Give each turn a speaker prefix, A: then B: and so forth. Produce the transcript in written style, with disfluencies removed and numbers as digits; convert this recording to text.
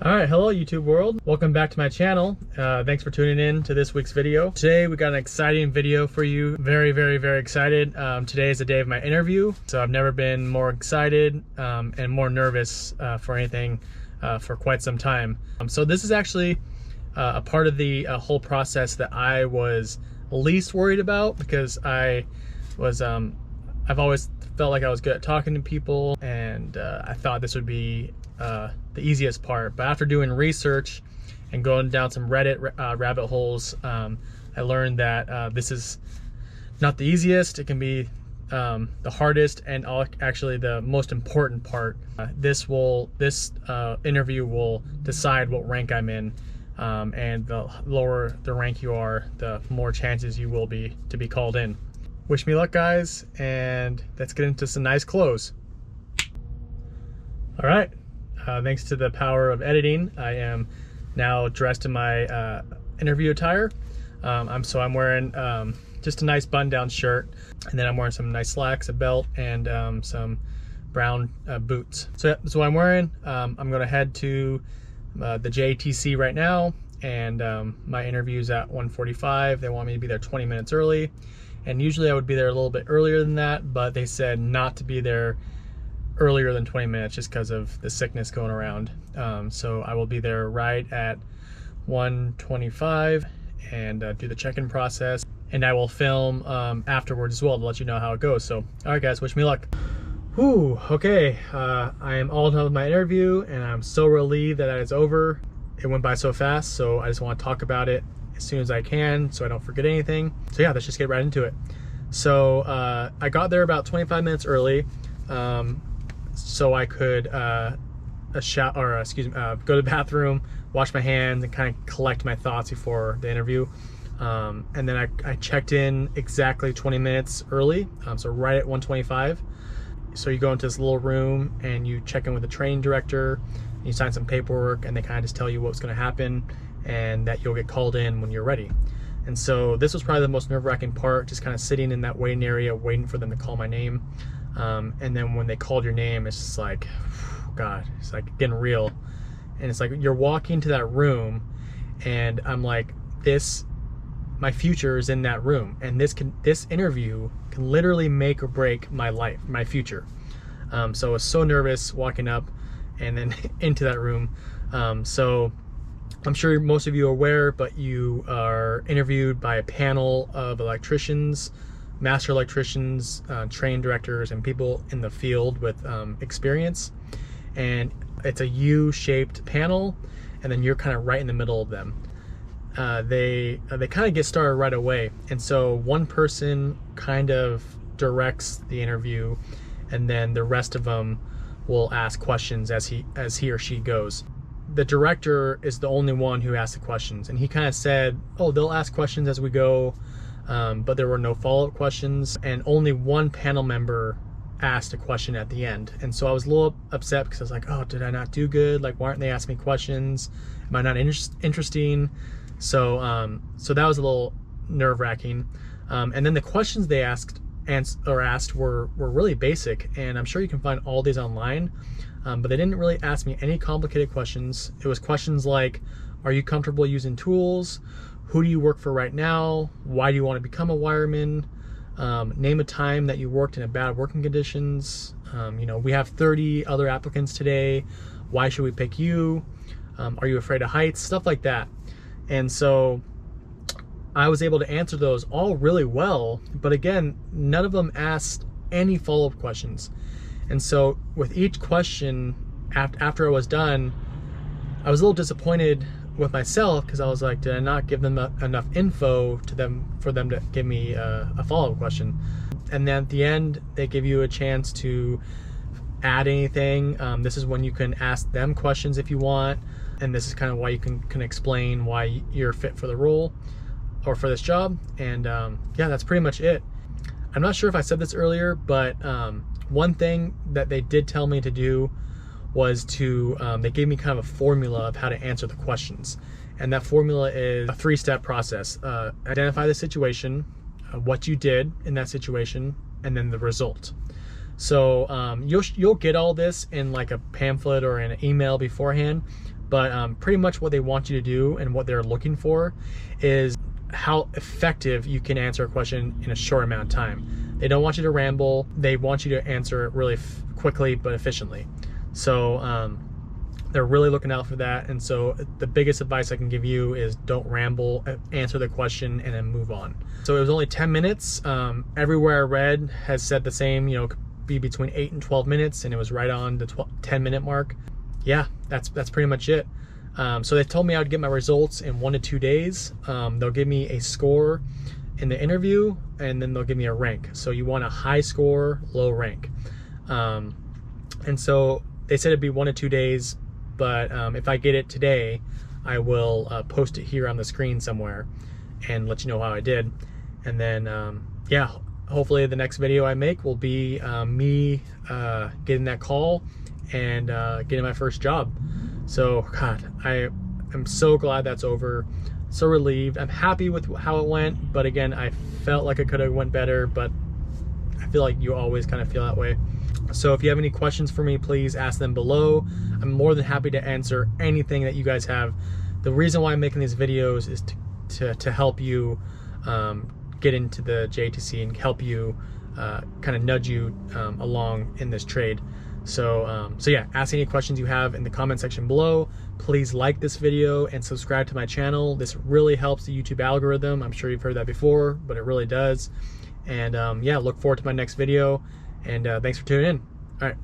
A: All right, hello YouTube world. Welcome back to my channel. Thanks for tuning in to this week's video. Today we got an exciting video for you. Very excited. Today is the day of my interview. So I've never been more excited and more nervous for anything for quite some time. So this is actually a part of the whole process that I was least worried about, because I've always felt like I was good at talking to people, and I thought this would be the easiest part. But after doing research and going down some Reddit rabbit holes, I learned that this is not the easiest. It can be the hardest and actually the most important part. This interview will decide what rank I'm in, and the lower the rank you are, the more chances you will be to be called in. Wish me luck, guys, and let's get into some nice clothes. All right. Thanks to the power of editing, I am now dressed in my interview attire. I'm wearing just a nice button-down shirt, and then I'm wearing some nice slacks, a belt, and some brown boots. So that's what I'm wearing. I'm going to head to the JTC right now, and my interview's at 1:45. They want me to be there 20 minutes early, and usually I would be there a little bit earlier than that, but they said not to be there earlier than 20 minutes just because of the sickness going around. So I will be there right at 1:25 and do the check-in process, and I will film afterwards as well to let you know how it goes. So all right, guys, wish me luck. Whew, okay, I am all done with my interview, and I'm so relieved that it's over. It went by so fast, so I just want to talk about it as soon as I can so I don't forget anything. So yeah, let's just get right into it. So I got there about 25 minutes early, so I could go to the bathroom, wash my hands, and kind of collect my thoughts before the interview. And then I checked in exactly 20 minutes early, so right at 1:25. So you go into this little room and you check in with the training director, and you sign some paperwork, and they kind of just tell you what's going to happen and that you'll get called in when you're ready. And so this was probably the most nerve-wracking part, just kind of sitting in that waiting area waiting for them to call my name. And then when they called your name, it's just like, God, it's like getting real. And it's like you're walking to that room, and I'm like, my future is in that room, and this interview can literally make or break my life, my future. So I was so nervous walking up and then into that room. So I'm sure most of you are aware, but you are interviewed by a panel of electricians, master electricians, training directors, and people in the field with experience. And it's a U-shaped panel, and then you're kind of right in the middle of them. They kind of get started right away, and so one person kind of directs the interview, and then the rest of them will ask questions as he or she goes. The director is the only one who asks the questions, and he kind of said, oh, they'll ask questions as we go, but there were no follow-up questions, and only one panel member asked a question at the end. And so I was a little upset, because I was like, oh, did I not do good? Like, why aren't they asking me questions? Am I not interesting? So that was a little nerve-wracking. And then the questions they asked were really basic, and I'm sure you can find all these online, but they didn't really ask me any complicated questions. It was questions like, are you comfortable using tools? Who do you work for right now? Why do you want to become a wireman? Name a time that you worked in a bad working conditions. We have 30 other applicants today. Why should we pick you? Are you afraid of heights? Stuff like that. And so I was able to answer those all really well, but again, none of them asked any follow-up questions. And so with each question, after I was done, I was a little disappointed with myself, because I was like, did I not give them enough info for them to give me a follow-up question? And then at the end, they give you a chance to add anything. This is when you can ask them questions if you want, and this is kind of why you can explain why you're fit for the role or for this job. And yeah, that's pretty much it. I'm not sure if I said this earlier, but one thing that they did tell me to do was they gave me kind of a formula of how to answer the questions. And that formula is a 3-step process. Identify the situation, what you did in that situation, and then the result. So you'll get all this in like a pamphlet or in an email beforehand, But pretty much what they want you to do and what they're looking for is how effective you can answer a question in a short amount of time. They don't want you to ramble. They want you to answer it really quickly but efficiently. So they're really looking out for that. And so the biggest advice I can give you is don't ramble, answer the question, and then move on. So it was only 10 minutes. Everywhere I read has said the same, you know, could be between 8 and 12 minutes, and it was right on the 10-minute mark. Yeah, that's pretty much it. So they told me I would get my results in 1 to 2 days. They'll give me a score in the interview, and then they'll give me a rank. So you want a high score, low rank. And so they said it'd be 1 to 2 days, but if I get it today, I will post it here on the screen somewhere and let you know how I did. And then, yeah, hopefully the next video I make will be me getting that call and getting my first job. So, God, I am so glad that's over. So relieved. I'm happy with how it went, but again, I felt like it could have went better, but I feel like you always kind of feel that way. So if you have any questions for me, please ask them below. I'm more than happy to answer anything that you guys have. The reason why I'm making these videos is to help you get into the JTC and help you kind of nudge you along in this trade. So yeah, ask any questions you have in the comment section below. Please like this video and subscribe to my channel. This really helps the YouTube algorithm. I'm sure you've heard that before, but it really does. And yeah, look forward to my next video. And thanks for tuning in. All right.